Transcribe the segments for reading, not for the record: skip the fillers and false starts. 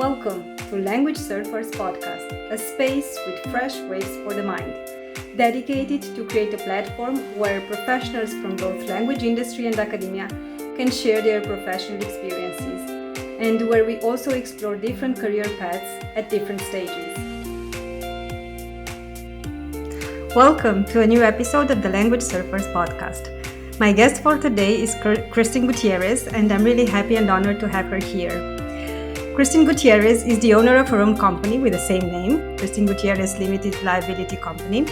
Welcome to Language Surfers Podcast, a space with fresh waves for the mind, dedicated to create a platform where professionals from both language industry and academia can share their professional experiences, and where we also explore different career paths at different stages. Welcome to a new episode of the Language Surfers Podcast. My guest for today is Kristin Gutierrez, and I'm really happy and honored to have her here. Kristin Gutierrez is the owner of her own company with the same name, Kristin Gutierrez Limited Liability Company,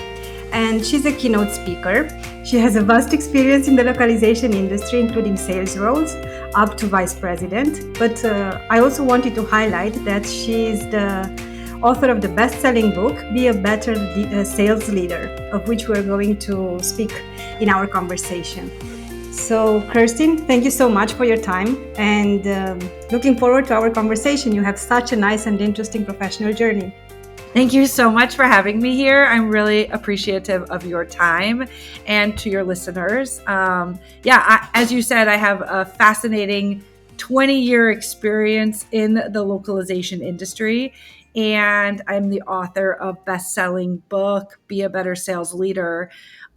and she's a keynote speaker. She has a vast experience in the localization industry, including sales roles, up to vice president. But I also wanted to highlight that she is the author of the best-selling book, Be a Better Sales Leader, of which we're going to speak in our conversation. So, Kristin, thank you so much for your time, and looking forward to our conversation. You have such a nice and interesting professional journey. Thank you so much for having me here. I'm really appreciative of your time, and to your listeners. As you said, I have a fascinating 20-year experience in the localization industry, and I'm the author of best-selling book, Be a Better Sales Leader.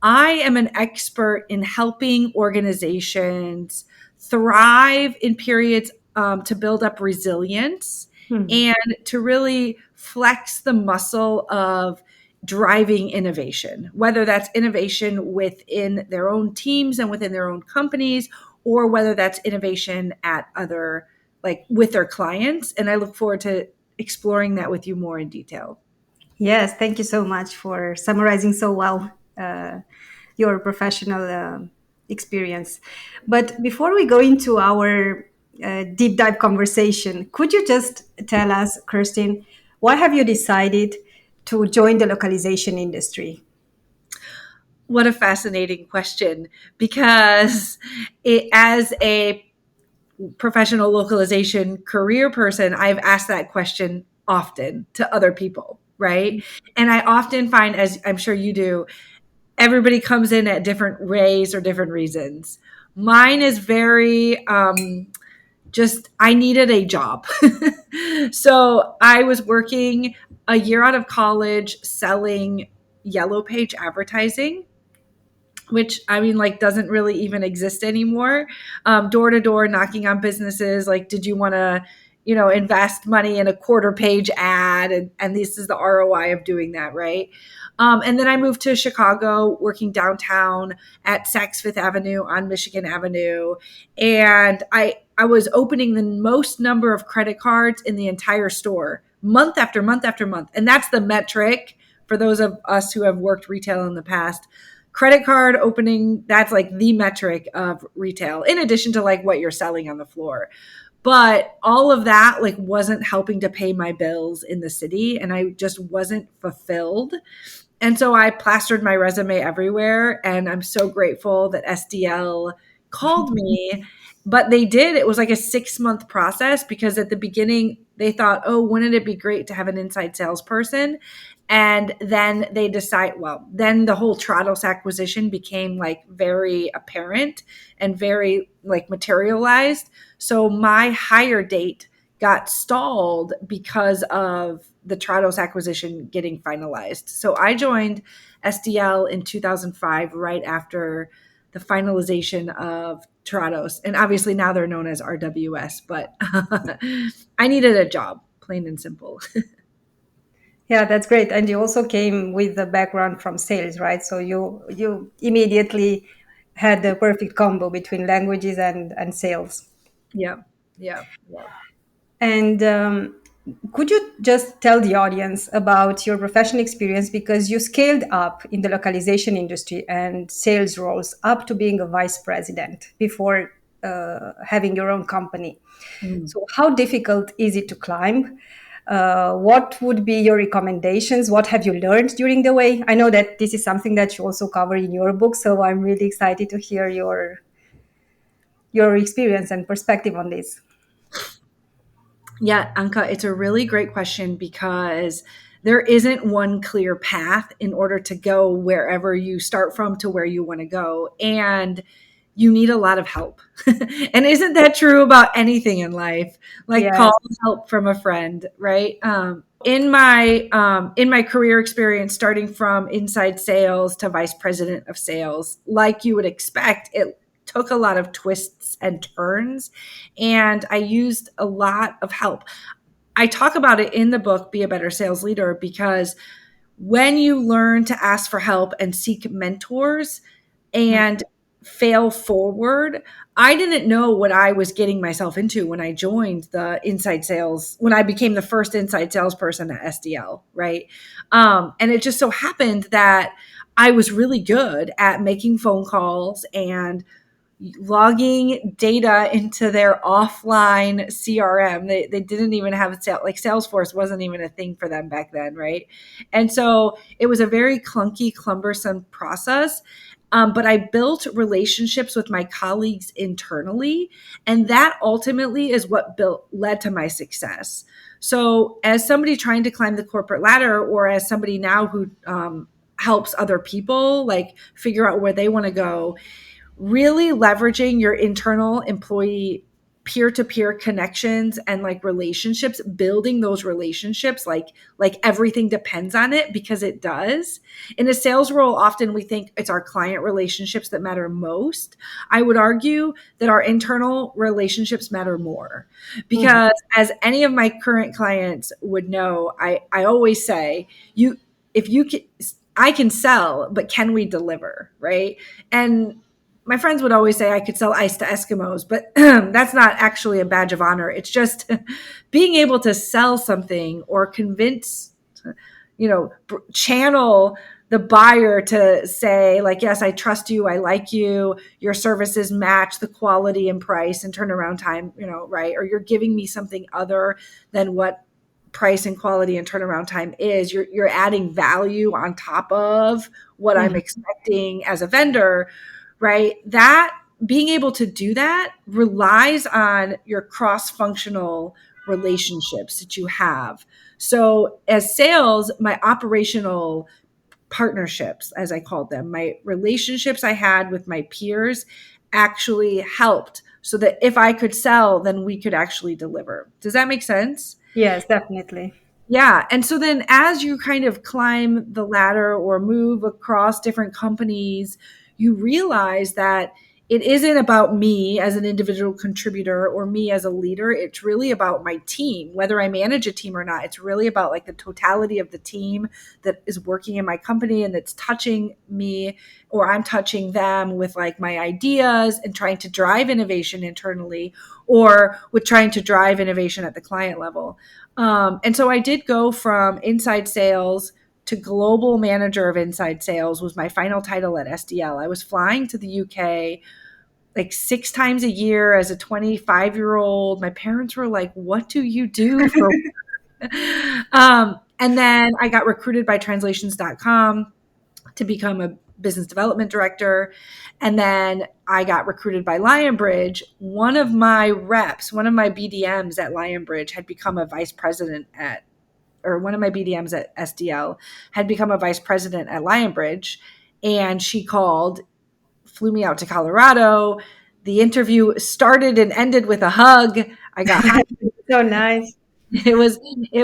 I am an expert in helping organizations thrive in periods to build up resilience and to really flex the muscle of driving innovation, whether that's innovation within their own teams and within their own companies, or whether that's innovation at other, like with their clients. And I look forward to exploring that with you more in detail. Yes, thank you so much for summarizing so well your professional experience. But before we go into our deep dive conversation, could you just tell us, Kristin, why have you decided to join the localization industry? What a fascinating question, because as a professional localization career person, I've asked that question often to other people, right? And I often find, as I'm sure you do, everybody comes in at different ways or different reasons. Mine is very I needed a job. So I was working a year out of college selling yellow page advertising, which doesn't really even exist anymore. Door to door, knocking on businesses. Like, did you want to, invest money in a quarter page ad? And this is the ROI of doing that, right? And then I moved to Chicago, working downtown at Saks Fifth Avenue on Michigan Avenue. And I was opening the most number of credit cards in the entire store, month after month after month. And that's the metric for those of us who have worked retail in the past. Credit card opening, that's like the metric of retail, in addition to like what you're selling on the floor. But all of that wasn't helping to pay my bills in the city, and I just wasn't fulfilled. And so I plastered my resume everywhere, and I'm so grateful that SDL called me. But they did. It was like a 6-month process, because at the beginning they thought, oh, wouldn't it be great to have an inside salesperson? And then they decide, then the whole Trados acquisition became very apparent and very materialized. So my hire date got stalled because of the Trados acquisition getting finalized. So I joined SDL in 2005, right after the finalization of Trados. And obviously now they're known as RWS, but I needed a job, plain and simple. Yeah, that's great. And you also came with the background from sales, right? So you immediately had the perfect combo between languages and sales. Yeah. And could you just tell the audience about your professional experience, because you scaled up in the localization industry and sales roles up to being a vice president before having your own company. So how difficult is it to climb? What would be your recommendations? What have you learned during the way? I know that this is something that you also cover in your book, so I'm really excited to hear your experience and perspective on this. Yeah, Anka, it's a really great question, because there isn't one clear path in order to go wherever you start from to where you want to go. And you need a lot of help. And isn't that true about anything in life? Like call Yes. help from a friend, right? In my career experience, starting from inside sales to vice president of sales, like you would expect, it took a lot of twists and turns, and I used a lot of help. I talk about it in the book, Be a Better Sales Leader, because when you learn to ask for help and seek mentors and fail forward, I didn't know what I was getting myself into when I joined the inside sales, when I became the first inside salesperson at SDL, right? And it just so happened that I was really good at making phone calls and logging data into their offline CRM. They didn't even have it, like Salesforce wasn't even a thing for them back then, right? And so it was a very clunky, cumbersome process. But I built relationships with my colleagues internally, and that ultimately is what led to my success. So, as somebody trying to climb the corporate ladder, or as somebody now who helps other people like figure out where they want to go, really leveraging your internal employee peer-to-peer connections and like relationships, building those relationships like everything depends on it, because it does. In a sales role, often we think it's our client relationships that matter most. I would argue that our internal relationships matter more, because as any of my current clients would know, I always say, you if you can, I can sell, but can we deliver, right? And my friends would always say I could sell ice to Eskimos, but that's not actually a badge of honor. It's just being able to sell something or convince, channel the buyer to say, like, yes, I trust you, I like you, your services match the quality and price and turnaround time, right? Or you're giving me something other than what price and quality and turnaround time is. You're adding value on top of what I'm expecting as a vendor, right? That being able to do that relies on your cross-functional relationships that you have. So as sales, my operational partnerships, as I called them, my relationships I had with my peers actually helped, so that if I could sell, then we could actually deliver. Does that make sense? Yes, definitely. Yeah. And so then as you kind of climb the ladder or move across different companies, you realize that it isn't about me as an individual contributor or me as a leader. It's really about my team, whether I manage a team or not. It's really about like the totality of the team that is working in my company and that's touching me, or I'm touching them with like my ideas and trying to drive innovation internally, or with trying to drive innovation at the client level. And so I did go from inside sales to global manager of inside sales was my final title at SDL. I was flying to the UK like 6 times a year as a 25-year-old. My parents were like, what do you do for and then I got recruited by translations.com to become a business development director. And then I got recruited by Lionbridge. One of my reps, one of my BDMs at Lionbridge had become a vice president or one of my BDMs at SDL had become a vice president at Lionbridge. And she flew me out to Colorado. The interview started and ended with a hug. I got hired. So nice. It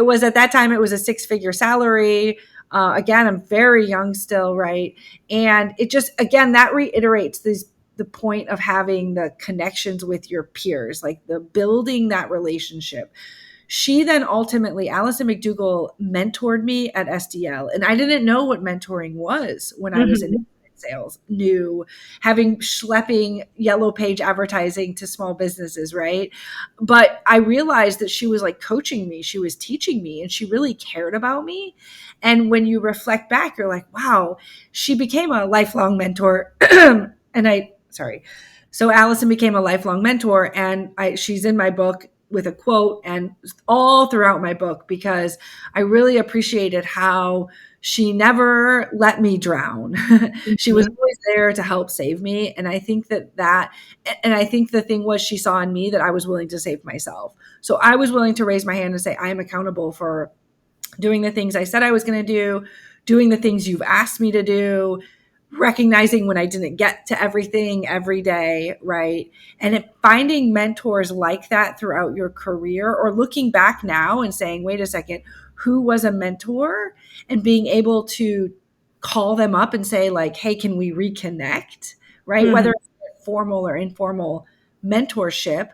was at that time, it was a 6-figure salary. Again, I'm very young still, right? And it just, again, that reiterates the point of having the connections with your peers, like the building that relationship. She then ultimately, Allison McDougall, mentored me at SDL. And I didn't know what mentoring was when I was in sales, schlepping yellow page advertising to small businesses, right? But I realized that she was like coaching me, she was teaching me, and she really cared about me. And when you reflect back, you're like, wow, she became a lifelong mentor. So Allison became a lifelong mentor, and she's in my book with a quote and all throughout my book, because I really appreciated how she never let me drown. She was always there to help save me. And I think and I think the thing was, she saw in me that I was willing to save myself. So I was willing to raise my hand and say, I am accountable for doing the things I said I was going to do, doing the things you've asked me to do, recognizing when I didn't get to everything every day, right? And finding mentors like that throughout your career, or looking back now and saying, wait a second, who was a mentor? And being able to call them up and say, like, hey, can we reconnect, right? Whether Mhm. it's formal or informal mentorship,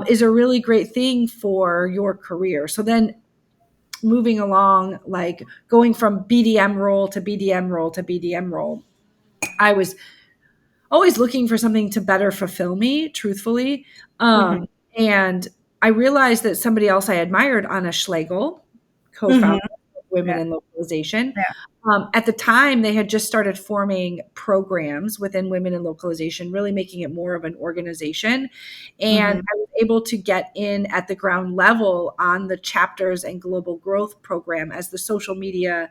is a really great thing for your career. So then moving along, like going from BDM role to BDM role to BDM role, I was always looking for something to better fulfill me, truthfully. Mhm. And I realized that somebody else I admired, Anna Schlegel, Mhm. co-founder of Women Yeah. in Localization. Yeah. At the time, they had just started forming programs within Women in Localization, really making it more of an organization. And Mhm. I was able to get in at the ground level on the chapters and global growth program as the social media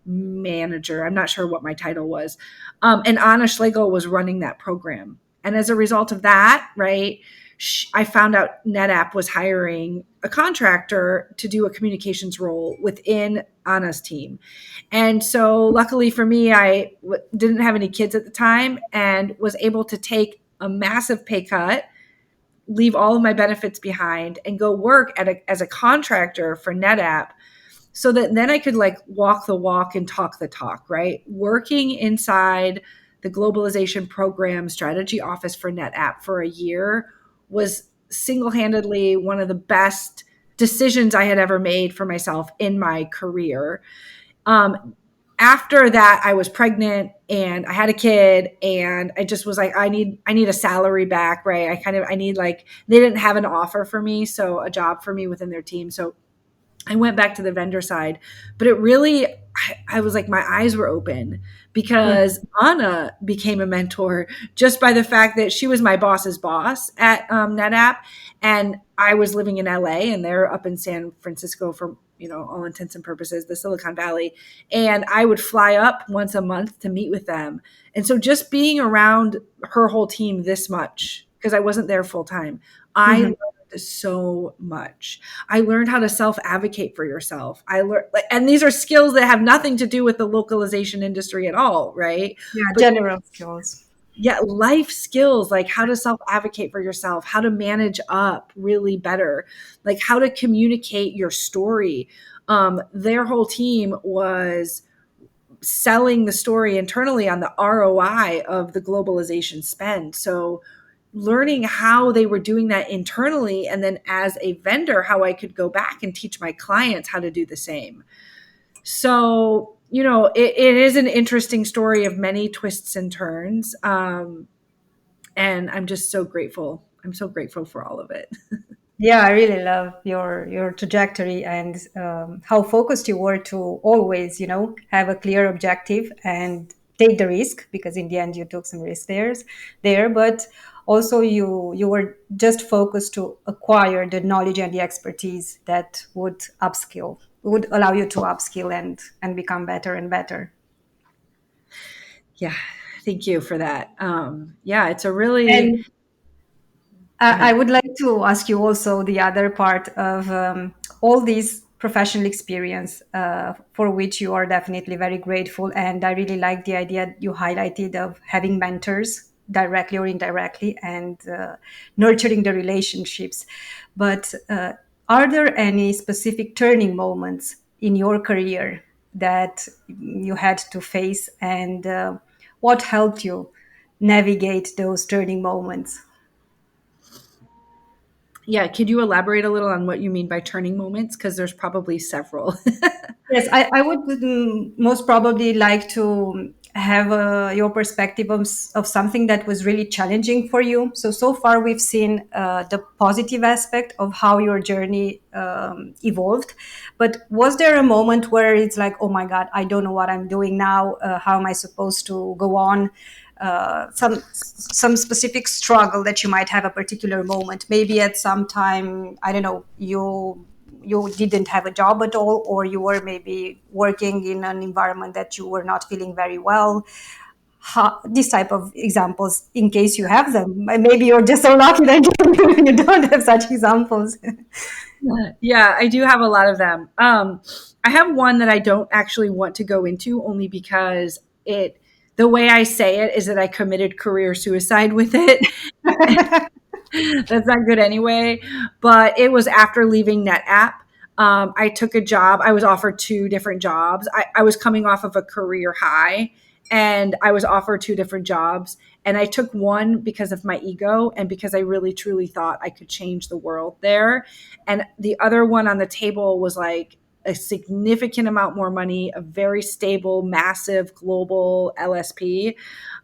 manager. I'm not sure what my title was. And Anna Schlegel was running that program. And as a result of that, right, I found out NetApp was hiring a contractor to do a communications role within Anna's team. And so, luckily for me, didn't have any kids at the time and was able to take a massive pay cut, leave all of my benefits behind, and go work as a contractor for NetApp, so that then I could like walk the walk and talk the talk, right? Working inside the globalization program strategy office for NetApp for a year was single-handedly one of the best decisions I had ever made for myself in my career. After that, I was pregnant and I had a kid, and I just was like, I need a salary back, right? I need, like, they didn't have an offer for me, so a job for me within their team. So I went back to the vendor side, but it really, I was like, my eyes were open because Anna became a mentor just by the fact that she was my boss's boss at NetApp. And I was living in LA and they're up in San Francisco for, all intents and purposes, the Silicon Valley. And I would fly up once a month to meet with them. And so just being around her whole team this much, because I wasn't there full time, I Mhm. learned so much. I learned how to self advocate for yourself. I learned, and these are skills that have nothing to do with the localization industry at all, right? Yeah, But general skills. yeah, life skills, like how to self advocate for yourself, how to manage up really better, like how to communicate your story. Their whole team was selling the story internally on the ROI of the globalization spend. So learning how they were doing that internally, and then as a vendor, how I could go back and teach my clients how to do the same. So, it is an interesting story of many twists and turns. And I'm just so grateful. I'm so grateful for all of it. Yeah, I really love your trajectory and how focused you were to always, have a clear objective and take the risk, because in the end you took some risk there. But also you were just focused to acquire the knowledge and the expertise that would allow you to upskill and become better and better. Yeah. Thank you for that. Yeah, it's a really, And go I ahead. would like to ask you also the other part of all these professional experience for which you are definitely very grateful. And I really like the idea you highlighted of having mentors directly or indirectly and nurturing the relationships. But are there any specific turning moments in your career that you had to face, and what helped you navigate those turning moments? Yeah. Could you elaborate a little on what you mean by turning moments? Because there's probably several. Yes, I would most probably like to have your perspective of something that was really challenging for you. So far we've seen the positive aspect of how your journey evolved. But was there a moment where it's like, oh my God, I don't know what I'm doing now. How am I supposed to go on? Some specific struggle that you might have a particular moment, maybe at some time, I don't know, you didn't have a job at all, or you were maybe working in an environment that you were not feeling very well. This type of examples, in case you have them. Maybe you're just so lucky that you don't have such examples. Yeah, I do have a lot of them. I have one that I don't actually want to go into only because The way I say it is that I committed career suicide with it. That's not good anyway. But it was after leaving NetApp. I took a job. I was offered two different jobs. I was coming off of a career high, and I was offered two different jobs. And I took one because of my ego and because I really truly thought I could change the world there. And the other one on the table was like a significant amount more money, a very stable, massive global LSP.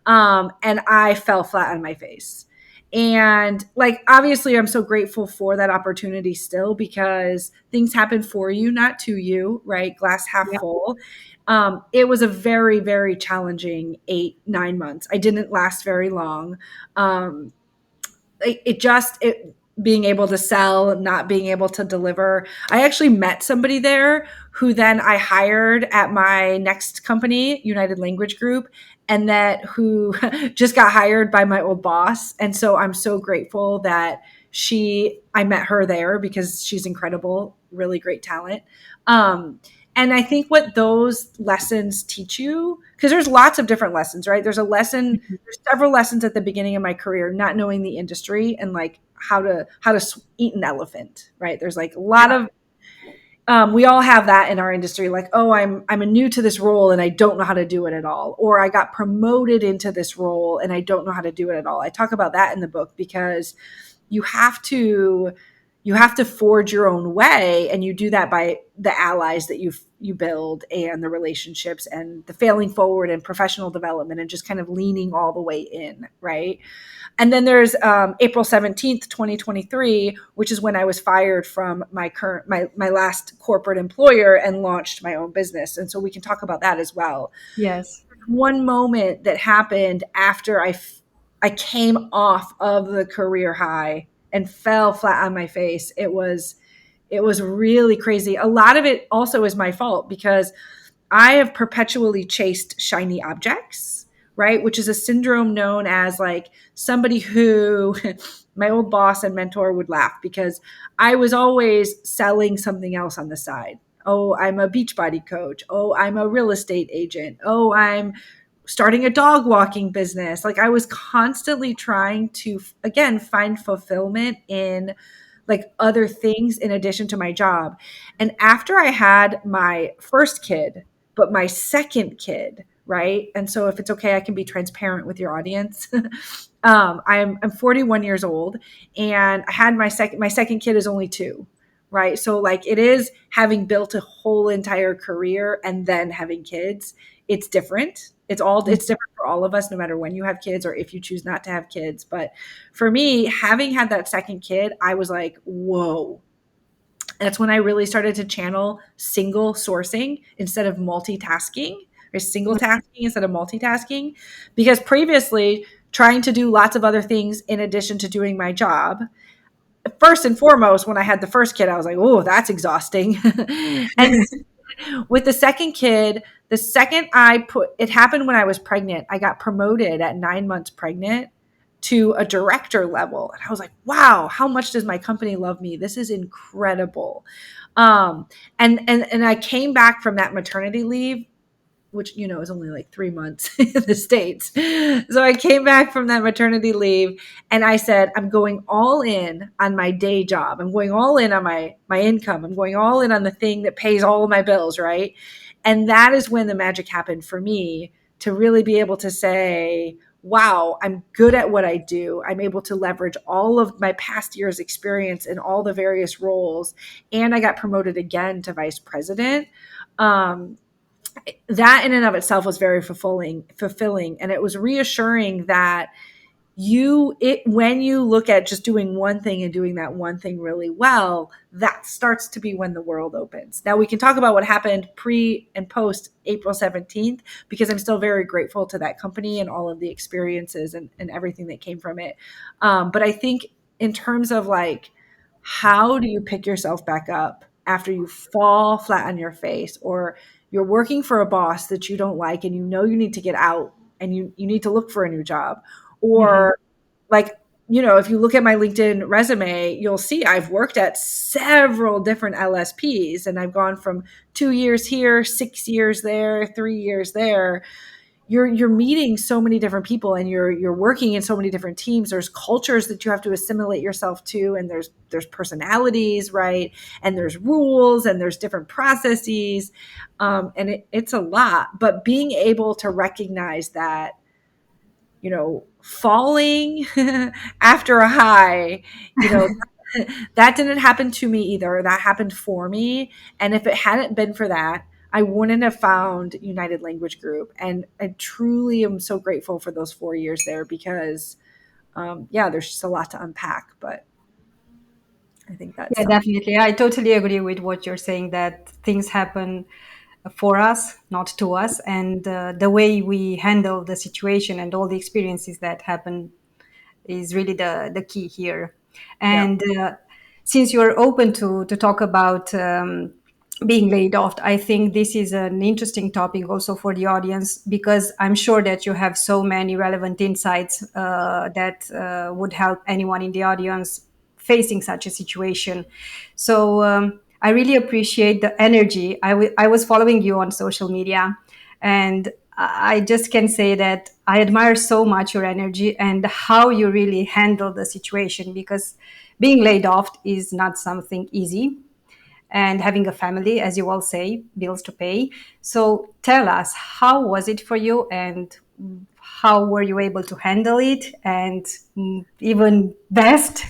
And I fell flat on my face. And like, obviously, I'm so grateful for that opportunity still, because things happen for you, not to you, right? Glass half Yeah. full. It was a very, very challenging 8, 9 months. I didn't last very long. Um, it being able to sell, not being able to deliver. I actually met somebody there who then I hired at my next company, United Language Group, and that who just got hired by my old boss. And so I'm so grateful that I met her there, because she's incredible, really great talent. And I think what those lessons teach you, because there's lots of different lessons, right? There's several lessons at the beginning of my career, not knowing the industry and like how to eat an elephant, right? There's like a lot of we all have that in our industry, like, oh, I'm a new to this role and I don't know how to do it at all, or I got promoted into this role and I don't know how to do it at all. I talk about that in the book, because you have to forge your own way, and you do that by the allies that you build, and the relationships, and the failing forward, and professional development, and just kind of leaning all the way in, right? And then there's April 17th, 2023, which is when I was fired from my last corporate employer and launched my own business. And so we can talk about that as well. Yes. One moment that happened after I came off of the career high and fell flat on my face. It was really crazy. A lot of it also is my fault, because I have perpetually chased shiny objects, right? Which is a syndrome known as like somebody who my old boss and mentor would laugh, because I was always selling something else on the side. Oh, I'm a Beachbody coach. Oh, I'm a real estate agent. Oh, I'm starting a dog walking business. Like, I was constantly trying to, again, find fulfillment in like other things in addition to my job. And after I had my first kid, but my second kid, right? And so if it's okay, I can be transparent with your audience. I'm 41 years old, and I had my second kid is only 2, right? So like, it is, having built a whole entire career and then having kids, it's different. It's different for all of us, no matter when you have kids or if you choose not to have kids. But for me, having had that second kid, I was like, whoa. That's when I really started to channel single sourcing instead of multitasking, or single tasking instead of multitasking. Because previously, trying to do lots of other things in addition to doing my job, first and foremost, when I had the first kid, I was like, oh, that's exhausting. And with the second kid, the second it happened when I was pregnant. I got promoted at 9 months pregnant to a director level. And I was like, wow, how much does my company love me? This is incredible. And I came back from that maternity leave, which, is only like 3 months in the States. So I came back from that maternity leave and I said, I'm going all in on my day job. I'm going all in on my income. I'm going all in on the thing that pays all of my bills, right? And that is when the magic happened for me, to really be able to say, wow, I'm good at what I do. I'm able to leverage all of my past year's experience in all the various roles. And I got promoted again to vice president. That in and of itself was very fulfilling. And it was reassuring that when you look at just doing one thing and doing that one thing really well, that starts to be when the world opens. Now we can talk about what happened pre and post April 17th, because I'm still very grateful to that company and all of the experiences and everything that came from it. But I think in terms of like, how do you pick yourself back up after you fall flat on your face, or you're working for a boss that you don't like and you need to get out and you need to look for a new job? Or like, if you look at my LinkedIn resume, you'll see I've worked at several different LSPs, and I've gone from 2 years here, 6 years there, 3 years there. you're meeting so many different people, and you're working in so many different teams. There's cultures that you have to assimilate yourself to, and there's personalities, right? And there's rules, and there's different processes, and it's a lot. But being able to recognize that, falling after a high, you know, that didn't happen to me either. That happened for me. And if it hadn't been for that, I wouldn't have found United Language Group. And I truly am so grateful for those 4 years there because, yeah, there's just a lot to unpack. But I think that's Yeah, something. definitely. I totally agree with what you're saying, that things happen for us, not to us. And the way we handle the situation and all the experiences that happen is really the key here. Yeah. And since you're open to talk about being laid off, I think this is an interesting topic also for the audience, because I'm sure that you have so many relevant insights that would help anyone in the audience facing such a situation. So I really appreciate the energy. I was following you on social media, and I just can say that I admire so much your energy and how you really handle the situation, because being laid off is not something easy, and having a family, as you all say, bills to pay. So tell us, how was it for you, and how were you able to handle it? And even best,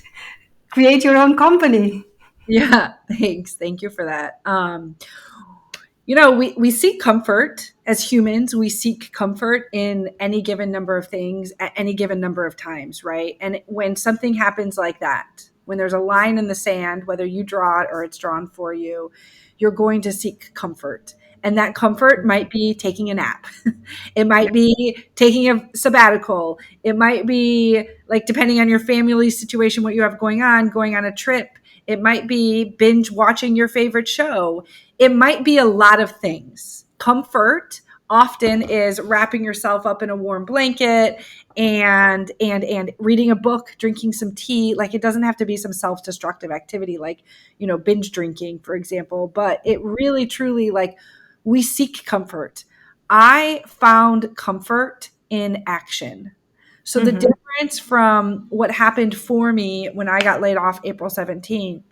create your own company. Yeah. Thanks. Thank you for that. We seek comfort as humans. We seek comfort in any given number of things at any given number of times, right? And when something happens like that, when there's a line in the sand, whether you draw it or it's drawn for you, you're going to seek comfort. And that comfort might be taking a nap. It might be taking a sabbatical. It might be, like, depending on your family situation, what you have going on a trip. It might be binge watching your favorite show. It might be a lot of things. Comfort often is wrapping yourself up in a warm blanket and reading a book, drinking some tea. Like, it doesn't have to be some self-destructive activity like, binge drinking, for example, but it really truly, like, we seek comfort. I found comfort in action. So the Hmm. difference from what happened for me when I got laid off April 17th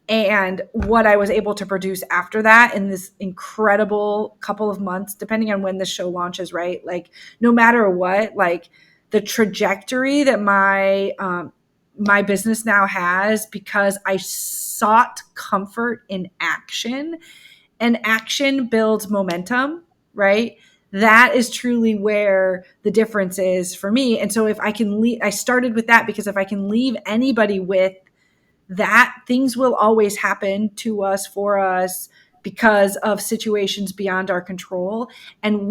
and what I was able to produce after that in this incredible couple of months, depending on when the show launches, right? Like, no matter what, like, the trajectory that my business now has, because I sought comfort in action, and action builds momentum, right? That is truly where the difference is for me. And so if I can leave, I started with that because if I can leave anybody with that, things will always happen to us, for us, because of situations beyond our control. And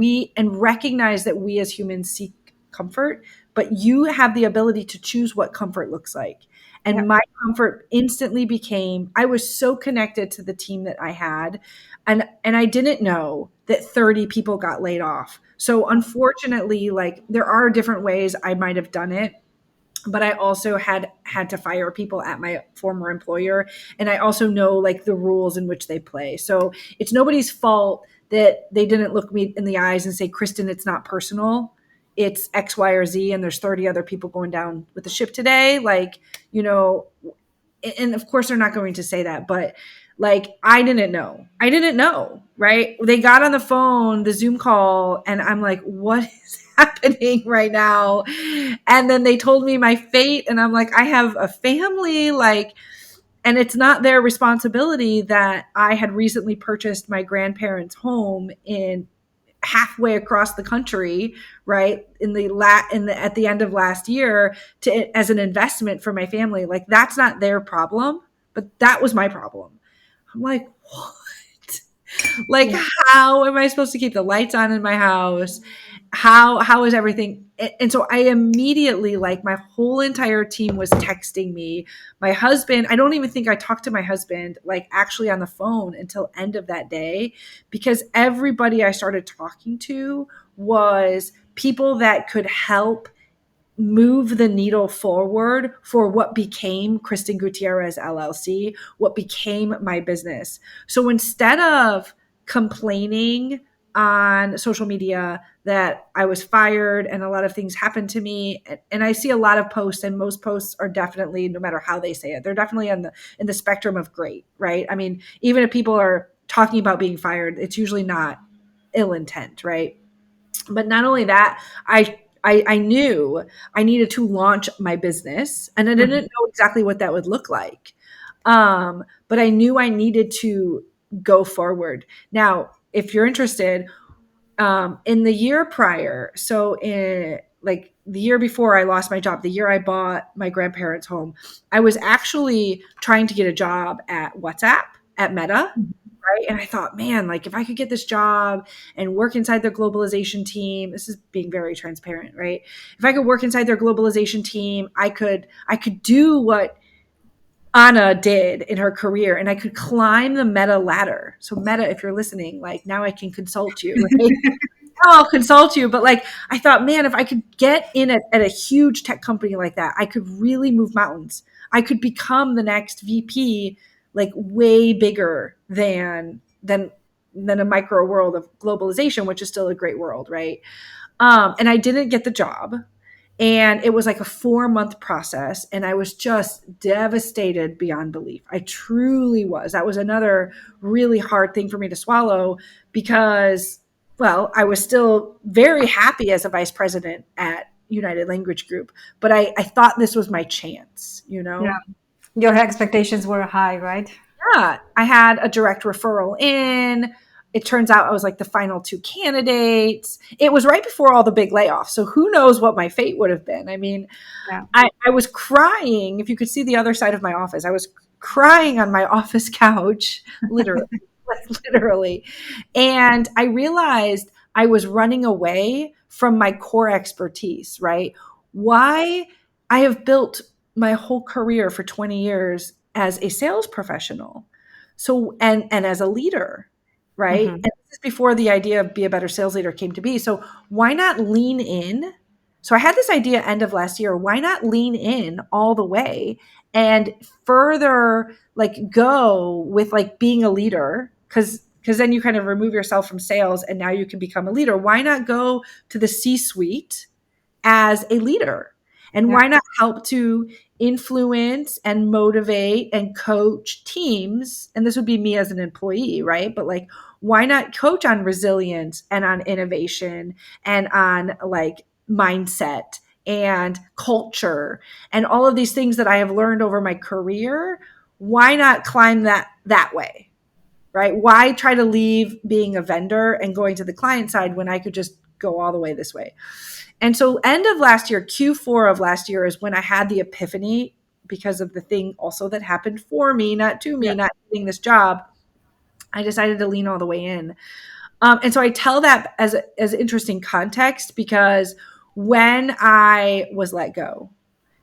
recognize that we as humans seek comfort, but you have the ability to choose what comfort looks like. Yeah. And my comfort instantly became, I was so connected to the team that I had, and I didn't know that 30 people got laid off. So unfortunately, like, there are different ways I might have done it, but I also had to fire people at my former employer, and I also know, like, the rules in which they play. So it's nobody's fault that they didn't look me in the eyes and say, Kristin, it's not personal, it's X, Y, or Z, and there's 30 other people going down with the ship today. Like, you know, and of course they're not going to say that, but, like, I didn't know, right? They got on the phone, the Zoom call, and I'm like, what is happening right now? And then they told me my fate, and I'm like, I have a family, like, and it's not their responsibility that I had recently purchased my grandparents' home in halfway across the country, right, at the end of last year, to as an investment for my family. Like, that's not their problem, but that was my problem. I'm like, what? Like, Yeah. how am I supposed to keep the lights on in my house? How is everything? And so I immediately, like, my whole entire team was texting me. My husband, I don't even think I talked to my husband, like, actually on the phone until end of that day, because everybody I started talking to was people that could help move the needle forward for what became Kristin Gutierrez LLC, what became my business. So instead of complaining on social media that I was fired and a lot of things happened to me. And I see a lot of posts, and most posts are definitely, no matter how they say it, they're definitely in the spectrum of great, right? I mean, even if people are talking about being fired, it's usually not ill intent, right? But not only that, I knew I needed to launch my business, and I didn't Mhm. know exactly what that would look like. But I knew I needed to go forward. Now, if you're interested, in the year prior, so in like the year before I lost my job, the year I bought my grandparents' home, I was actually trying to get a job at WhatsApp, at Meta, right? And I thought, man, like if I could get this job and work inside their globalization team, this is being very transparent, right? If I could work inside their globalization team, I could do what Anna did in her career, and I could climb the Meta ladder. So Meta, if you're listening, like now I can consult you, right? I'll consult you. But like, I thought, man, if I could get in at a huge tech company like that, I could really move mountains. I could become the next VP, like way bigger than a micro world of globalization, which is still a great world, right? And I didn't get the job, and it was like a 4-month process, and I was just devastated beyond belief. I truly was. That was another really hard thing for me to swallow because, well, I was still very happy as a vice president at United Language Group, but I thought this was my chance, you Yeah. know? Your expectations were high, right? Yeah, I had a direct referral in. It turns out I was like the final two candidates. It was right before all the big layoffs. So who knows what my fate would have been? I mean, Yeah. I was crying. If you could see the other side of my office, I was crying on my office couch, literally, like literally. And I realized I was running away from my core expertise, right? Why I have built my whole career for 20 years as a sales professional. So, and as a leader, right? Hmm. And this is before the idea of be a better sales leader came to be. So why not lean in? So I had this idea end of last year. Why not lean in all the way and further like go with like being a leader? Because then you kind of remove yourself from sales and now you can become a leader. Why not go to the C-suite as a leader? And Yeah. why not help to influence and motivate and coach teams? And this would be me as an employee, right? But like, why not coach on resilience and on innovation and on like mindset and culture and all of these things that I have learned over my career? Why not climb that way? Right? Why try to leave being a vendor and going to the client side when I could just go all the way this way? And so, end of last year, Q4 of last year is when I had the epiphany because of the thing also that happened for me, not to Yeah. me, not getting this job. I decided to lean all the way in. And so I tell that as interesting context because when I was let go,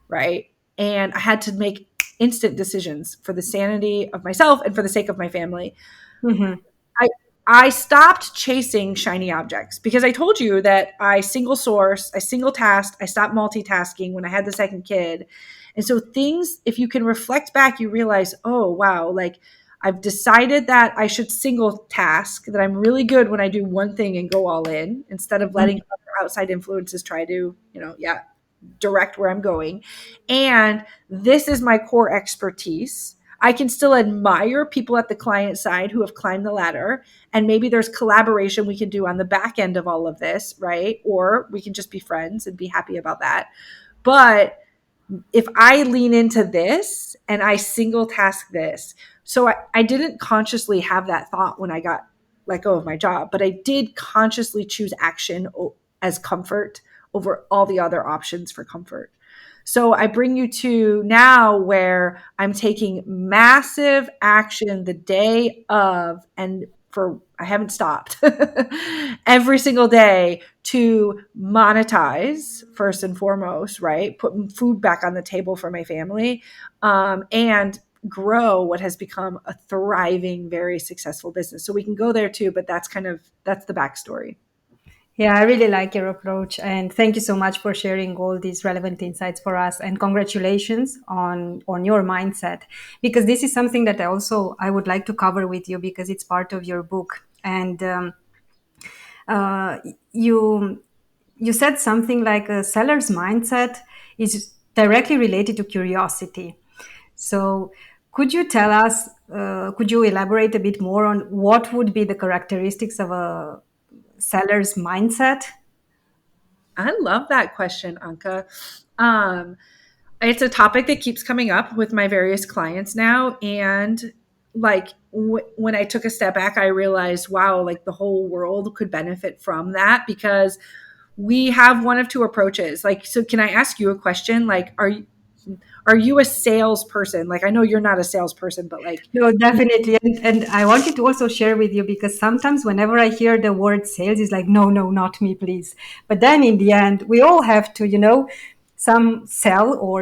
right, and I had to make instant decisions for the sanity of myself and for the sake of my family, Hmm. I I stopped chasing shiny objects because I told you that I single source, I single tasked, I stopped multitasking when I had the second kid. And so things, if you can reflect back, you realize, oh wow, like I've decided that I should single task, that I'm really good when I do one thing and go all in instead of letting other outside influences try to, yeah, direct where I'm going. And this is my core expertise. I can still admire people at the client side who have climbed the ladder. And maybe there's collaboration we can do on the back end of all of this, right? Or we can just be friends and be happy about that. But if I lean into this and I single task this, so I didn't consciously have that thought when I got let go of my job, but I did consciously choose action as comfort over all the other options for comfort. So I bring you to now where I'm taking massive action the day of, and for I haven't stopped every single day to monetize first and foremost, right? Putting food back on the table for my family, and grow what has become a thriving, very successful business. So we can go there too, but that's the backstory. Yeah, I really like your approach, and thank you so much for sharing all these relevant insights for us. And congratulations on your mindset, because this is something that I would like to cover with you because it's part of your book. And Uh, you you said something like a seller's mindset is directly related to curiosity. So, could you tell us? Could you elaborate a bit more on what would be the characteristics of a seller's mindset? I love that question, Anka. Um, it's a topic that keeps coming up with my various clients now. And like when I took a step back, I realized, wow, like the whole world could benefit from that because we have one of two approaches. Like, so can I ask you a question? Like, are you a salesperson? Like, I know you're not a salesperson, but like, No, definitely. And I wanted to also share with you because sometimes whenever I hear the word sales, it's like, no, no, not me, please. But then in the end, we all have to, some sell or,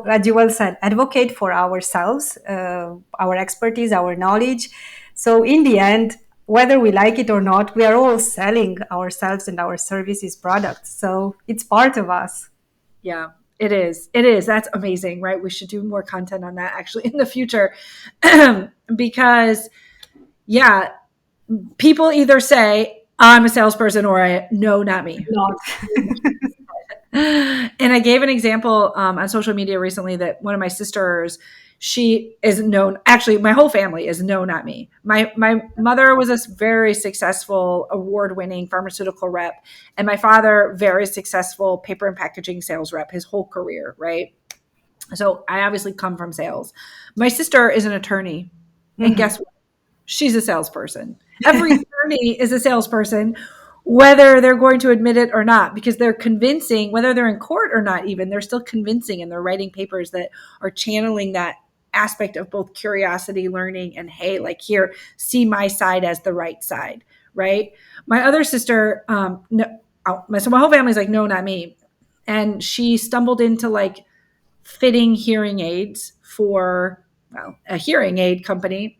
as you well said, advocate for ourselves, our expertise, our knowledge. So in the end, whether we like it or not, we are all selling ourselves and our services products. So it's part of us. yeah, it is. It is. That's amazing, right? We should do more content on that actually in the future. Because, yeah, people either say, I'm a salesperson or no, not me. Not. And I gave an example on social media recently that one of my sisters, she is known, actually, my whole family is no, not me. My mother was a very successful award winning pharmaceutical rep, and my father, very successful paper and packaging sales rep his whole career, right? So I obviously come from sales. My sister is an attorney. And Mhm. guess what? She's a salesperson. Every attorney is a salesperson, whether they're going to admit it or not, because they're convincing, whether they're in court or not, even, they're still convincing and they're writing papers that are channeling that aspect of both curiosity, learning, and hey, like here, see my side as the right side, right? My other sister, no, so my whole family's like, no, not me. And she stumbled into like fitting hearing aids for, well, a hearing aid company,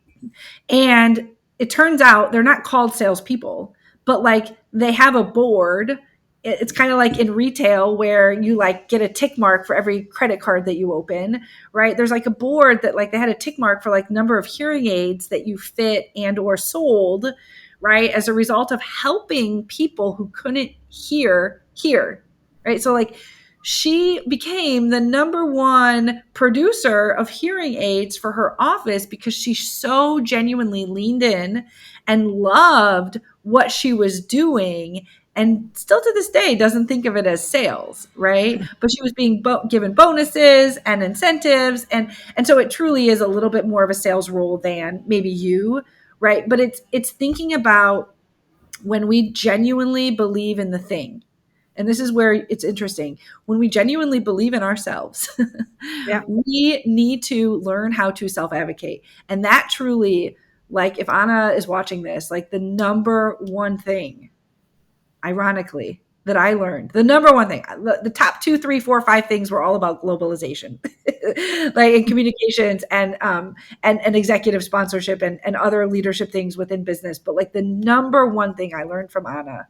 and it turns out they're not called salespeople, but like they have a board. It's kind of like in retail where you like get a tick mark for every credit card that you open, right? There's like a board that like they had a tick mark for like number of hearing aids that you fit and or sold, right? As a result of helping people who couldn't hear, right? So like she became the number one producer of hearing aids for her office because she so genuinely leaned in and loved what she was doing, and still to this day doesn't think of it as sales, right? But she was being given bonuses and incentives, and so it truly is a little bit more of a sales role than maybe you, right? But it's thinking about when we genuinely believe in the thing. And this is where it's interesting. When we genuinely believe in ourselves, Yeah. we need to learn how to self advocate. And that truly, like if Anna is watching this, like the number one thing, ironically, that I learned, the number one thing, the top 2, 3, 4, 5 things were all about globalization, like in communications and executive sponsorship and other leadership things within business. But like the number one thing I learned from Anna,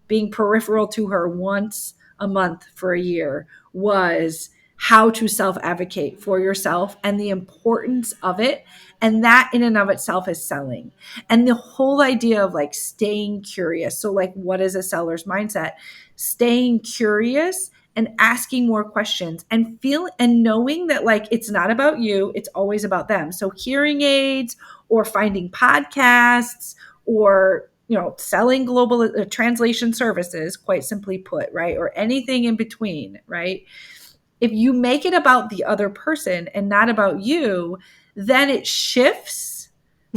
being peripheral to her once a month for a year, was how to self advocate for yourself and the importance of it. And that in and of itself is selling. And the whole idea of like staying curious. So, like, what is a seller's mindset? Staying curious and asking more questions and feel and knowing that like it's not about you, it's always about them. So hearing aids or finding podcasts or selling global translation services, quite simply put, right? Or anything in between, right? If you make it about the other person and not about you, then it shifts.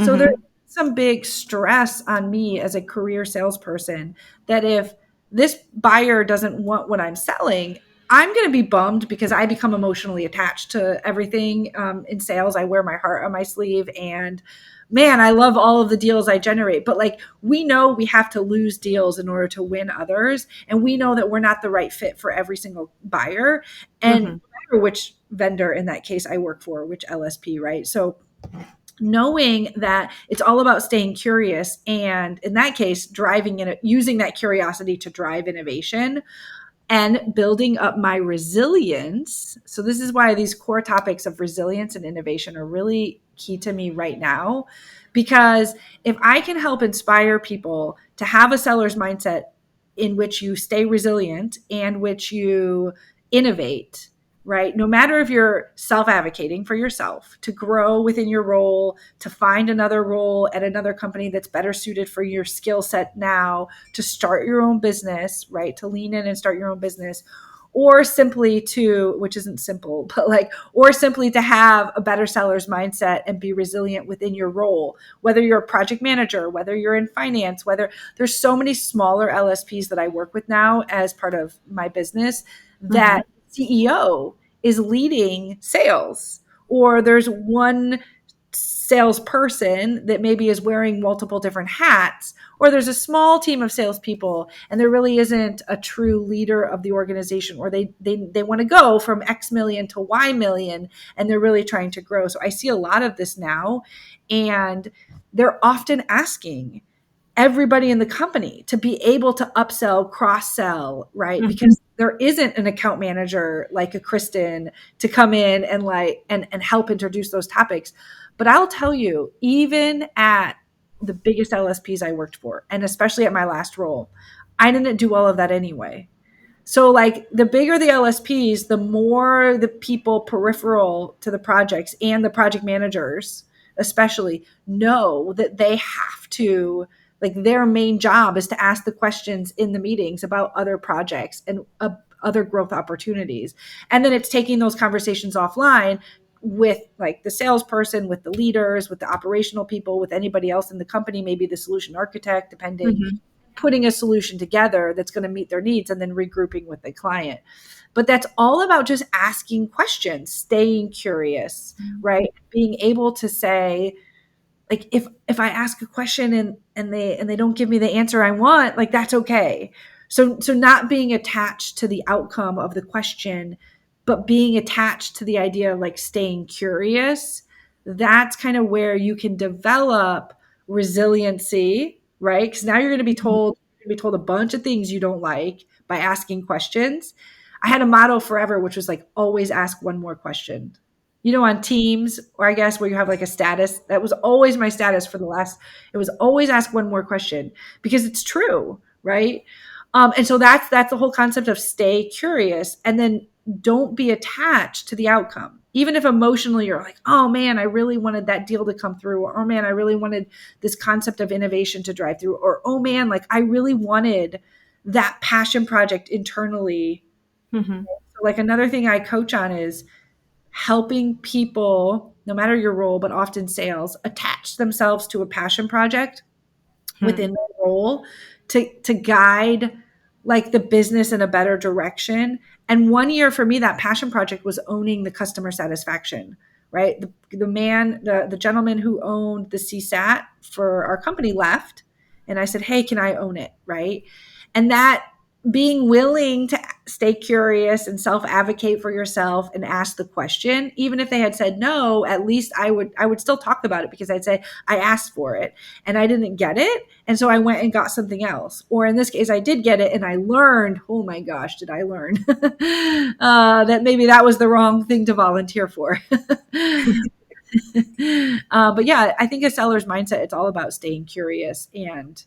So there's Mhm. some big stress on me as a career salesperson that if this buyer doesn't want what I'm selling, I'm going to be bummed because I become emotionally attached to everything in sales. I wear my heart on my sleeve, and man, I love all of the deals I generate. But like, we know we have to lose deals in order to win others. And we know that we're not the right fit for every single buyer. And no Mhm. matter which vendor in that case I work for, which LSP, right? So knowing that it's all about staying curious, and in that case driving in it, using that curiosity to drive innovation and building up my resilience. So this is why these core topics of resilience and innovation are really key to me right now, because if I can help inspire people to have a seller's mindset in which you stay resilient and which you innovate, right? No matter if you're self-advocating for yourself to grow within your role, to find another role at another company that's better suited for your skill set now, to start your own business, right? To lean in and start your own business, or simply to, which isn't simple, but like, or simply to have a better seller's mindset and be resilient within your role, whether you're a project manager, whether you're in finance, whether there's so many smaller LSPs that I work with now as part of my business Mm-hmm. that CEO is leading sales, or there's one salesperson that maybe is wearing multiple different hats, or there's a small team of salespeople and there really isn't a true leader of the organization, or they want to go from X million to Y million and they're really trying to grow. So I see a lot of this now, and they're often asking everybody in the company to be able to upsell, cross sell, right? Mm-hmm. Because there isn't an account manager like a Kristin to come in and and help introduce those topics. But I'll tell you, even at the biggest LSPs I worked for, and especially at my last role, I didn't do all of that anyway. So, like, the bigger the LSPs, the more the people peripheral to the projects and the project managers, especially, know that they have to, like, their main job is to ask the questions in the meetings about other projects and other growth opportunities. And then it's taking those conversations offline with like the salesperson, with the leaders, with the operational people, with anybody else in the company, maybe the solution architect, depending, Mm-hmm. putting a solution together that's going to meet their needs and then regrouping with the client. But that's all about just asking questions, staying curious, right? Being able to say, like, if I ask a question and they don't give me the answer I want, like, that's okay. So not being attached to the outcome of the question, but being attached to the idea of like staying curious. That's kind of where you can develop resiliency, right? Because now you're going to be told a bunch of things you don't like by asking questions. I had a motto forever, which was like, always ask one more question. On Teams, or I guess where you have like a status, that was always my status for the last, it was always ask one more question, because it's true, right? And so that's the whole concept of stay curious, and then don't be attached to the outcome. Even if emotionally you're like, oh man, I really wanted that deal to come through, or oh man, I really wanted this concept of innovation to drive through, or oh man, like I really wanted that passion project internally. Mm-hmm. So like another thing I coach on is helping people, no matter your role, but often sales, attach themselves to a passion project within their role to guide like the business in a better direction. And 1 year for me, that passion project was owning the customer satisfaction, right? The gentleman who owned the CSAT for our company left. And I said, hey, can I own it? Right. And that, being willing to stay curious and self-advocate for yourself and ask the question, even if they had said no, at least I would still talk about it, because I'd say I asked for it and I didn't get it, and so I went and got something else. Or in this case, I did get it and I learned, oh my gosh, did I learn that maybe that was the wrong thing to volunteer for. But yeah, I think a seller's mindset, it's all about staying curious and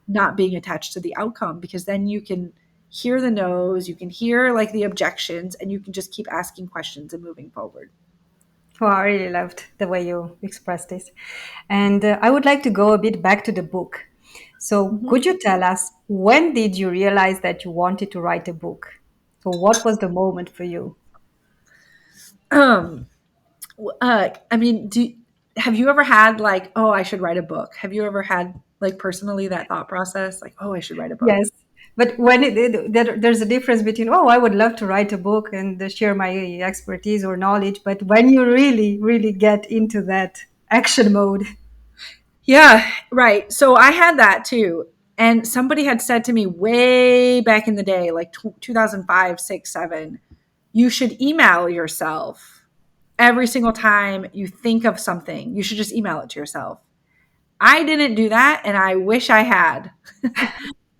not being attached to the outcome, because then you can hear the no's, you can hear like the objections, and you can just keep asking questions and moving forward. Well, I really loved the way you expressed this. And I would like to go a bit back to the book. So, Mhm. could you tell us, when did you realize that you wanted to write a book? So, what was the moment for you? Um, I mean, have you ever had like, oh, I should write a book? Have you ever had like personally that thought process, like, oh, I should write a book? Yes. But there's a difference between, oh, I would love to write a book and share my expertise or knowledge, but when you really, really get into that action mode. Yeah, right. So I had that too. And somebody had said to me way back in the day, like 2005, 6, 7, you should email yourself every single time you think of something. You should just email it to yourself. I didn't do that, and I wish I had.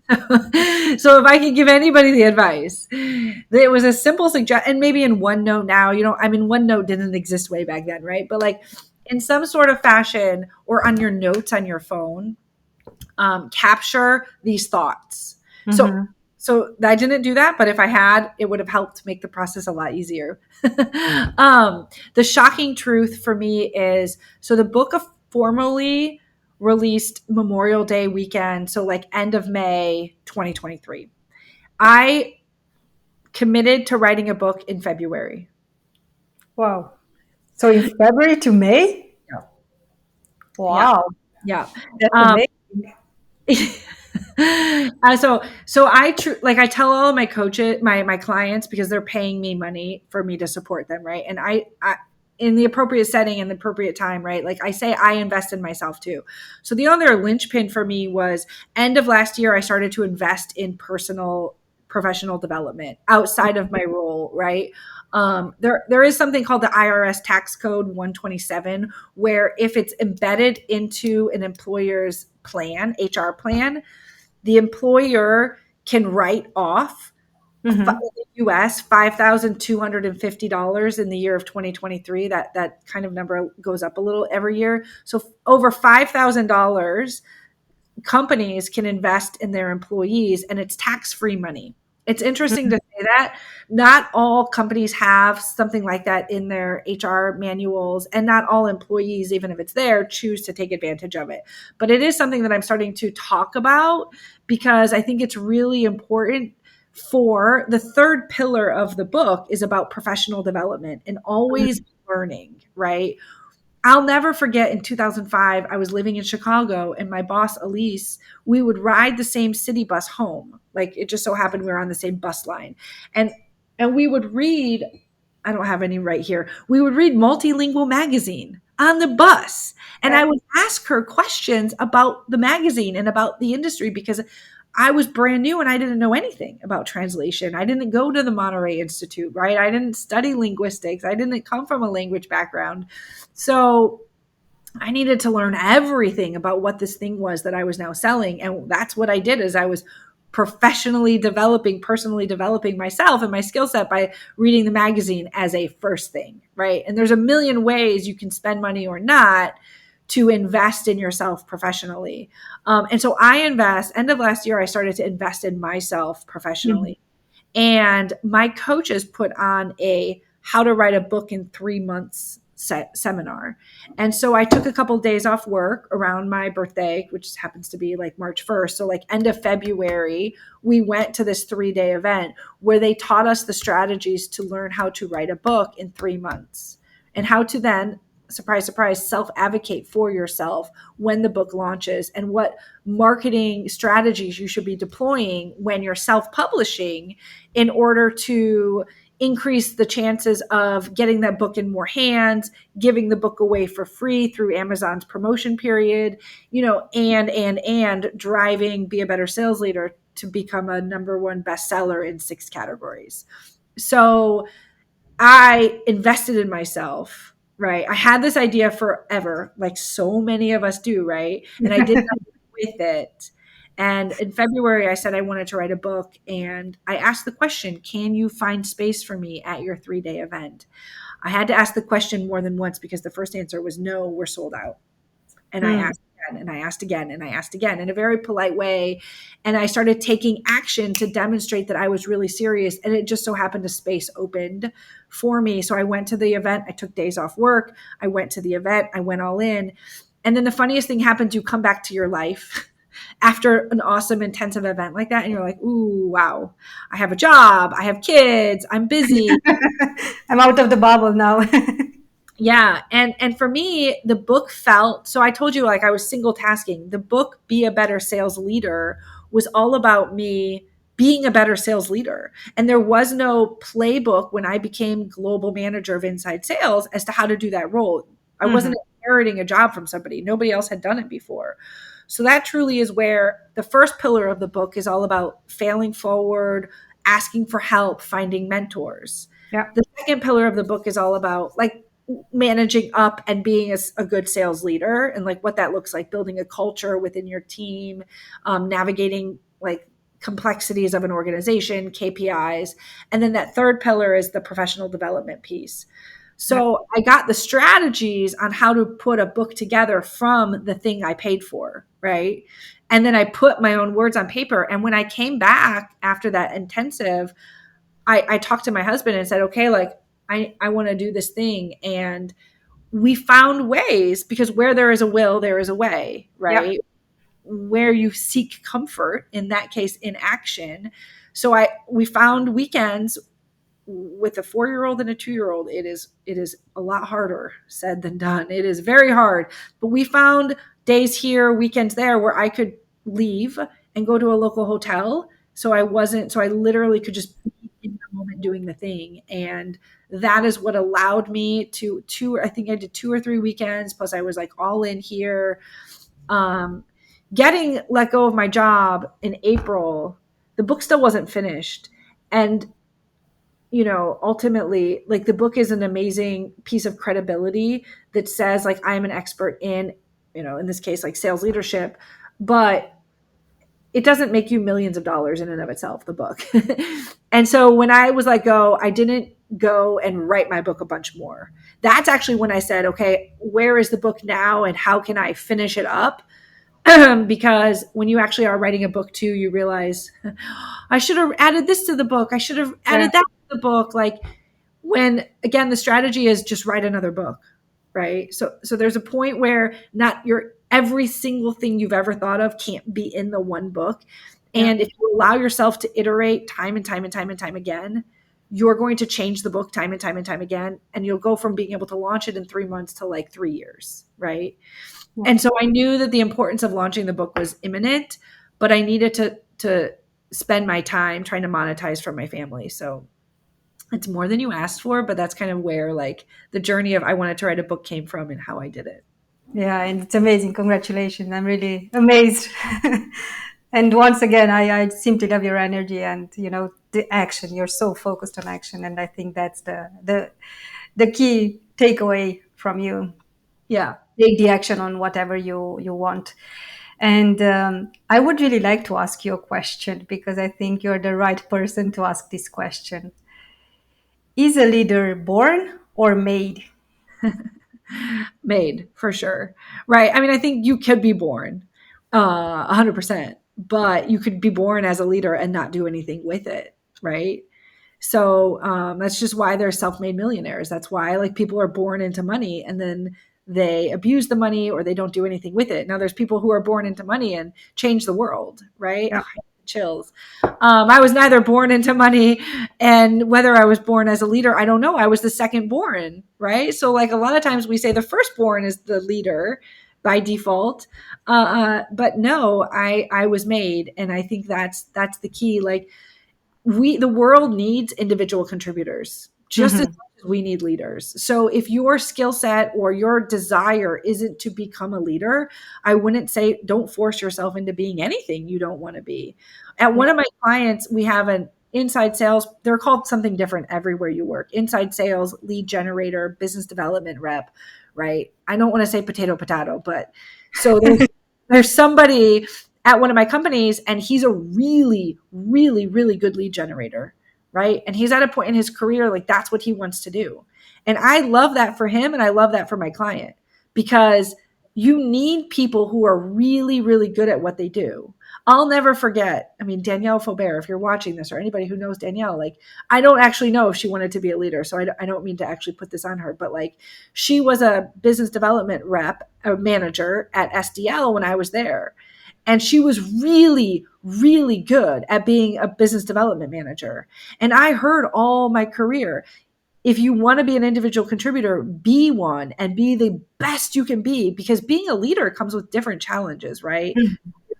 So if I could give anybody the advice, it was a simple suggestion, and maybe in OneNote now, I mean, OneNote didn't exist way back then, right? But like, in some sort of fashion or on your notes on your phone, capture these thoughts. So, Mm-hmm. so I didn't do that, but if I had, it would have helped make the process a lot easier. The shocking truth for me is, so the book of formally released Memorial Day weekend, so like end of May 2023. I committed to writing a book in February. Wow. So in February to May? Yeah. Wow. Yeah. That's Um, amazing. so like I tell all of my coaches, my clients, because they're paying me money for me to support them, right? And I in the appropriate setting and the appropriate time, right? Like I say, I invest in myself too. So the other linchpin for me was end of last year, I started to invest in personal professional development outside of my role, right? There is something called the IRS tax code 127, where if it's embedded into an employer's plan, HR plan, the employer can write off Mm-hmm. in the US $5,250 in the year of 2023. That kind of number goes up a little every year. So over $5,000 companies can invest in their employees, and it's tax-free money. It's interesting to say that not all companies have something like that in their HR manuals, and not all employees, even if it's there, choose to take advantage of it. But it is something that I'm starting to talk about because I think it's really important. For the third pillar of the book is about professional development and always learning, right? I'll never forget in 2005, I was living in Chicago, and my boss, Elise, we would ride the same city bus home. Like it just so happened we were on the same bus line. And we would read, I don't have any right here. We would read Multilingual magazine on the bus. And Yeah. I would ask her questions about the magazine and about the industry because I was brand new and I didn't know anything about translation. I didn't go to the Monterey Institute, right? I didn't study linguistics. I didn't come from a language background. So I needed to learn everything about what this thing was that I was now selling. And that's what I did is I was professionally developing, personally developing myself and my skill set by reading the magazine as a first thing, right? And there's a million ways you can spend money or not to invest in yourself professionally. And so I invest, end of last year, I started to invest in myself Mhm. professionally. And my coaches put on a how to write a book in 3 months seminar. And so I took a couple of days off work around my birthday, which happens to be like March 1st. So like end of February, we went to this 3-day event where they taught us the strategies to learn how to write a book in 3 months and how to then, surprise, surprise, self-advocate for yourself when the book launches and what marketing strategies you should be deploying when you're self-publishing in order to increase the chances of getting that book in more hands, giving the book away for free through Amazon's promotion period, and driving Be a Better Sales Leader to become a #1 bestseller in 6 categories. So I invested in myself, right? I had this idea forever, like so many of us do, right? And I did nothing with it. And in February, I said I wanted to write a book. And I asked the question, can you find space for me at your 3-day event? I had to ask the question more than once because the first answer was no, we're sold out. And I Mm. asked again and I asked again and I asked again in a very polite way. And I started taking action to demonstrate that I was really serious. And it just so happened a space opened for me. So I went to the event. I took days off work. I went to the event. I went all in. And then the funniest thing happens, you come back to your life after an awesome intensive event like that. And you're like, ooh, wow, I have a job. I have kids. I'm busy. I'm out of the bubble now. Yeah, and for me the book felt, so I told you like I was single tasking. The book Be a Better Sales Leader was all about me being a better sales leader, and there was no playbook when I became global manager of inside sales as to how to do that role. I Mhm. wasn't inheriting a job from somebody. Nobody else had done it before. So that truly is where the first pillar of the book is all about failing forward, asking for help, finding mentors. Yeah. The second pillar of the book is all about like managing up and being a good sales leader and like what that looks like, building a culture within your team, navigating like complexities of an organization, KPIs. And then that third pillar is the professional development piece. Yeah. So I got the strategies on how to put a book together from the thing I paid for, right? And then I put my own words on paper. And when I came back after that intensive, I talked to my husband and said, okay, like I want to do this thing. And we found ways, because where there is a will, there is a way, Yeah. right? Where you seek comfort, in that case, in action. So we found weekends. With a 4-year-old and a 2-year-old, it is a lot harder said than done. It is very hard, but we found days here, weekends there, where I could leave and go to a local hotel. So I literally could just be in the moment doing the thing. And that is what allowed me to I think I did 2 or 3 weekends, plus I was like all in here. um Getting let go of my job in April, the book still wasn't finished. And ultimately, like, the book is an amazing piece of credibility that says, like, I'm an expert in, in this case, like, sales leadership, but it doesn't make you millions of dollars in and of itself, the book. And so when I was like, I didn't go and write my book a bunch more. That's actually when I said, okay, where is the book now and how can I finish it up? Because when you actually are writing a book too, you realize, I should have added this to the book. I should have Yeah. added that to the book. Like, when, again, the strategy is just write another book, right? So there's a point where not your every single thing you've ever thought of can't be in the one book. Yeah. And if you allow yourself to iterate time and time and time and time again, you're going to change the book time and time and time again. And you'll go from being able to launch it in 3 months to like 3 years, right? Yeah. And so I knew that the importance of launching the book was imminent, but I needed to spend my time trying to monetize for my family. So it's more than you asked for, but that's kind of where, like, the journey of I wanted to write a book came from and how I did it. Yeah, and it's amazing. Congratulations. I'm really amazed. And once again, I simply love your energy and the action. You're so focused on action, and I think that's the key takeaway from you. Yeah. Take the action on whatever you want. And I would really like to ask you a question because I think you're the right person to ask this question. Is a leader born or made? Made, for sure. Right. I mean, I think you could be born 100%, but you could be born as a leader and not do anything with it. Right. So that's just why they're self-made millionaires. That's why, like, people are born into money and then they abuse the money or they don't do anything with it. Now there's people who are born into money and change the world, right? Yeah. Chills. I was neither born into money, and whether I was born as a leader, I don't know. I was the second born, right? So, like, a lot of times we say the firstborn is the leader by default, but no, I was made, and I think that's the key. Like, the world needs individual contributors just as Mhm. much as we need leaders. So if your skill set or your desire isn't to become a leader, I wouldn't say don't force yourself into being anything you don't want to be. At Yeah. one of my clients, we have an inside sales, they're called something different everywhere you work. Inside sales, lead generator, business development rep, right? I don't want to say potato, but so there's somebody at one of my companies, and he's a really, really, really good lead generator, right? And he's at a point in his career, like, that's what he wants to do. And I love that for him, and I love that for my client, because you need people who are really, really good at what they do. I'll never forget. I mean, Danielle Faubert, if you're watching this, or anybody who knows Danielle, like, I don't actually know if she wanted to be a leader. So I don't mean to actually put this on her, but, like, she was a business development rep, a manager at SDL when I was there. And she was really, really good at being a business development manager. And I heard all my career, if you want to be an individual contributor, be one and be the best you can be, because being a leader comes with different challenges, right? Mhm.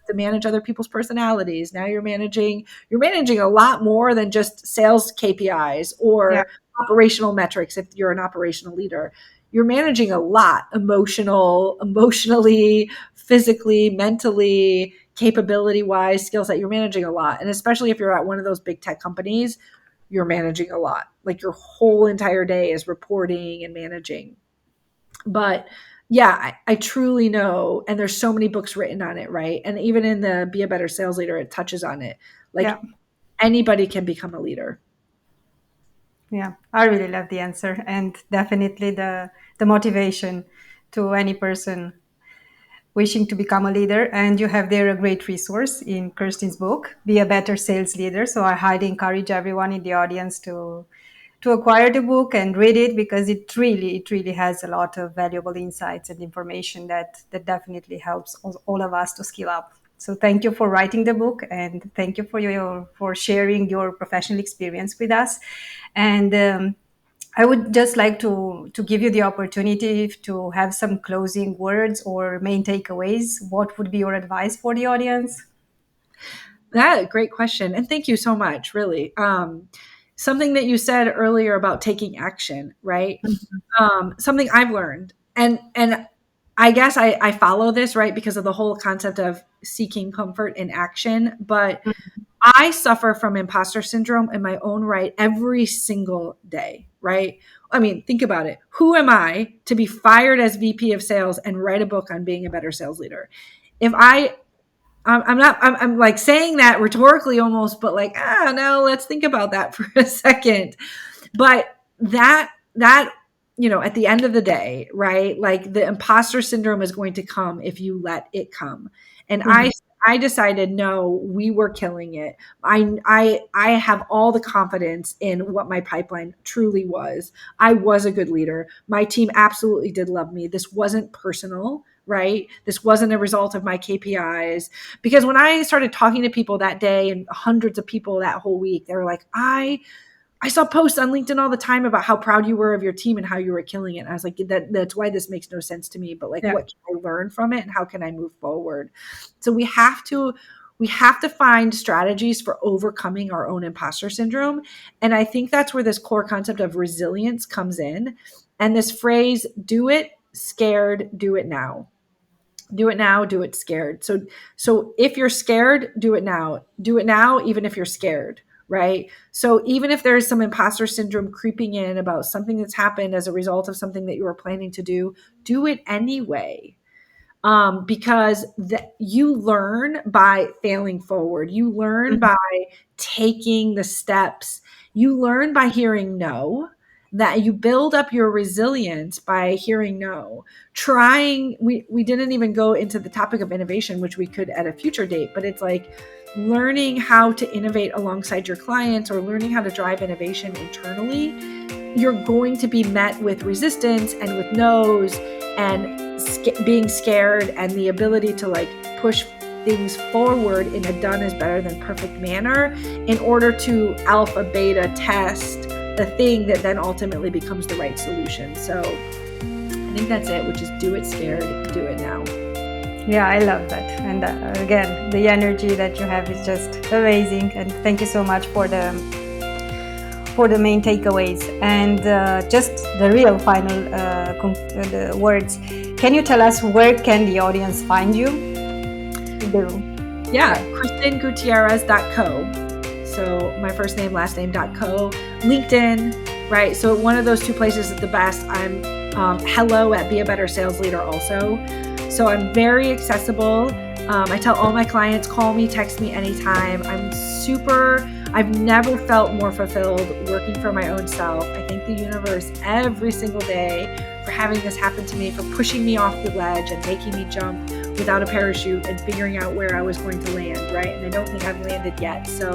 To manage other people's personalities. Now you're managing a lot more than just sales KPIs Yeah. or operational metrics. If you're an operational leader, you're managing a lot, emotionally, physically, mentally, capability wise, skill set. You're managing a lot. And especially if you're at one of those big tech companies, you're managing a lot. Like, your whole entire day is reporting and managing. But yeah, I truly know, and there's so many books written on it, right? And even in the Be a Better Sales Leader, it touches on it. Like, Yeah. anybody can become a leader. Yeah, I really love the answer, and definitely the motivation to any person wishing to become a leader. And you have there a great resource in Kirstin's book, Be a Better Sales Leader. So I highly encourage everyone in the audience to acquire the book and read it, because it really has a lot of valuable insights and information that definitely helps all of us to skill up. So thank you for writing the book, and thank you for sharing your professional experience with us. And I would just like to give you the opportunity to have some closing words or main takeaways. What would be your advice for the audience? That great question, and thank you so much. Really, something that you said earlier about taking action, right? Something I've learned, and I guess I follow this right because of the whole concept of seeking comfort in action, but I suffer from imposter syndrome in my own right every single day, right? I mean, think about it. Who am I to be fired as VP of sales and write a book on being a better sales leader? If I'm not, I'm like saying that rhetorically almost, but like, no, let's think about that for a second. But that at the end of the day, right, like the imposter syndrome is going to come if you let it come. And Mhm. I decided, no, we were killing it. I have all the confidence in what my pipeline truly was. I was a good leader. My team absolutely did love me. This wasn't personal, right? This wasn't a result of my KPIs. Because when I started talking to people that day, and hundreds of people that whole week, they were like, I saw posts on LinkedIn all the time about how proud you were of your team and how you were killing it. And I was like, that's why this makes no sense to me. But like, Yeah. what can I learn from it, and how can I move forward? So we have to find strategies for overcoming our own imposter syndrome. And I think that's where this core concept of resilience comes in. And this phrase, do it scared, do it now. Do it now, do it scared. So if you're scared, do it now. Do it now even if you're scared, right? So even if there's some imposter syndrome creeping in about something that's happened as a result of something that you were planning to do it anyway. Because you learn by failing forward. You learn Mhm. by taking the steps. You learn by hearing no. That you build up your resilience by hearing no. Trying, we didn't even go into the topic of innovation, which we could at a future date, but it's like learning how to innovate alongside your clients or learning how to drive innovation internally. You're going to be met with resistance and with no's and being scared, and the ability to like push things forward in a done is better than perfect manner in order to alpha beta test the thing that then ultimately becomes the right solution. So I think that's it, which is do it scared, do it now. Yeah, I love that. And again, the energy that you have is just amazing. And thank you so much for the main takeaways. And just the real final the words. Can you tell us where can the audience find you? Yeah, KristinGutierrez.co. So my first name, last name.co. LinkedIn, right? So one of those two places is the best. I'm hello at Be a Better Sales Leader also. So I'm very accessible. I tell all my clients, call me, text me anytime. I've never felt more fulfilled working for my own self. I thank the universe every single day for having this happen to me, for pushing me off the ledge and making me jump without a parachute and figuring out where I was going to land, right? And I don't think I've landed yet. So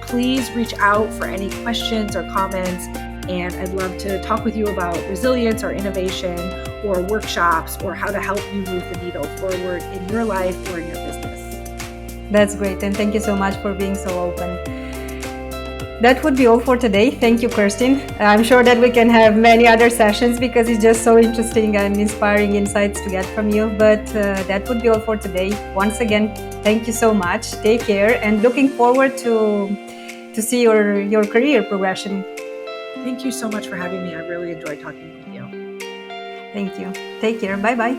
please reach out for any questions or comments. And I'd love to talk with you about resilience or innovation or workshops or how to help you move the needle forward in your life or in your business. That's great. And thank you so much for being so open. That would be all for today. Thank you, Kirstin. I'm sure that we can have many other sessions because it's just so interesting and inspiring insights to get from you. But that would be all for today. Once again, thank you so much. Take care, and looking forward to see your career progression. Thank you so much for having me. I really enjoyed talking with you. Thank you. Take care. Bye-bye.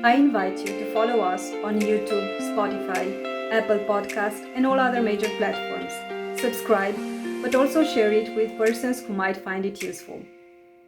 I invite you to follow us on YouTube, Spotify, Apple Podcast, and all other major platforms. Subscribe, but also share it with persons who might find it useful.